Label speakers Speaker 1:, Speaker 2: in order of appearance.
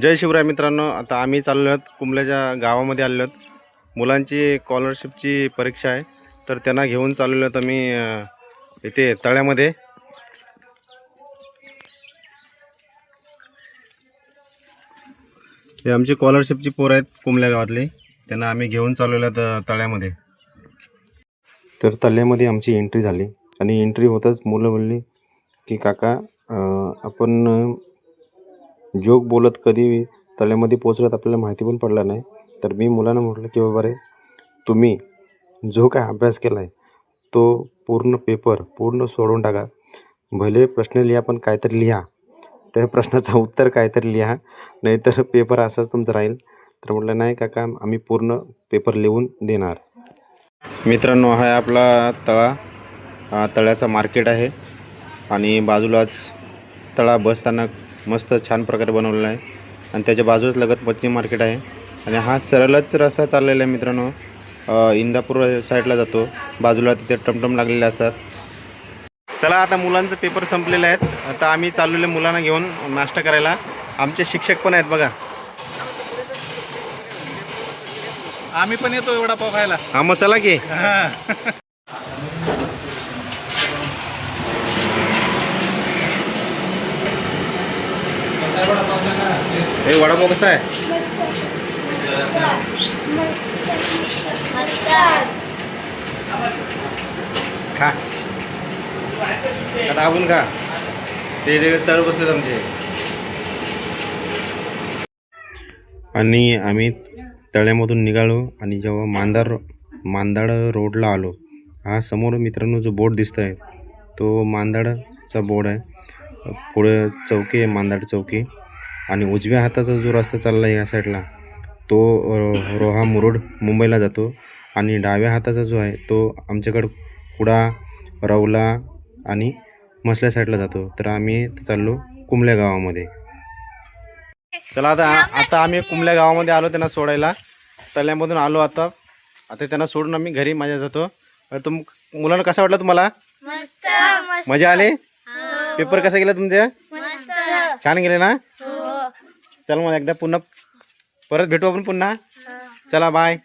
Speaker 1: जय शिवराय मित्रांनो, आता आम्ही चाललो आहोत कुंबल्याच्या गावामध्ये आलेलो आहोत. मुलांची स्कॉलरशिपची परीक्षा आहे, तर त्यांना घेऊन चाललो आहोत आम्ही इथे तळ्यामध्ये. हे आमची स्कॉलरशिपची पोरं आहेत कुंबल्या गावातली, त्यांना आम्ही घेऊन चाललो आहोत तळ्यामध्ये. तर तळ्यामध्ये आमची एंट्री झाली आणि एंट्री होताच मुलं बोलली की काका आपण जोक बोलत कधी तळ्यामध्ये पोचलात आपल्याला माहिती पण पडला नाही. तर मी मुलांना म्हटलं की बाबा रे, तुम्ही जो काय अभ्यास केला आहे तो पूर्ण पेपर पूर्ण सोडून टाका. भले प्रश्न लिहा पण काहीतरी लिहा, त्या प्रश्नाचं उत्तर काहीतरी लिहा, नाहीतर पेपर असाच तुमचा राहील. तर म्हटलं नाही काका, आम्ही पूर्ण पेपर लिहून देणार. मित्रांनो, हा आपला तळ्याचा मार्केट आहे आणि बाजूलाच तळा बसस्थानक मस्त छान प्रकारे बनवलेला आहे आणि त्याच्या बाजूलाच लगत मच्छी मार्केट आहे. आणि हा सरळच रस्ता चाललेला आहे मित्रांनो, इंदापूर साईडला जातो. बाजूला तिथे टमटम लागलेले असतात. चला, आता मुलांचं पेपर संपलेले आहेत. आता आम्ही चाललेले मुलांना घेऊन नाश्ता करायला. आमचे शिक्षक पण आहेत बघा.
Speaker 2: आम्ही पण येतो वडापाव खायला.
Speaker 1: हा, मग चला की. हे वडापाव कसा आहे? खा, दाबून खा. ते सरळ बसले आमचे. आणि आम्ही तळ्यामधून निघालो आणि जेव्हा मांदाड रोडला आलो, हा समोर मित्रांनो जो बोर्ड दिसत आहे तो मांदाडचा बोर्ड आहे. पुढे चौकी आहे, मांदाड चौकी. आणि उजव्या हाताचा जो रस्ता चालला आहे या साईडला तो रोहा मुरुड मुंबईला जातो. आणि डाव्या हाताचा जो आहे तो आमच्याकडं कुडा, रवला आणि मसल्या साईडला जातो. तर आम्ही चाललो कुंबल्या गावामध्ये. चला, आता आम्ही कुंबल्या गावामध्ये आलो त्यांना सोडायला. तळ्यामधून आलो आता त्यांना सोडून आम्ही घरी माझ्या जातो. मुलांना कसं वाटलं तुम्हाला? मजा आली? पेपर कसा गेला तुमचे? छान गेले ना? चल मग एकदा पुन्हा परत भेटू आपण पुन्हा. चला, बाय.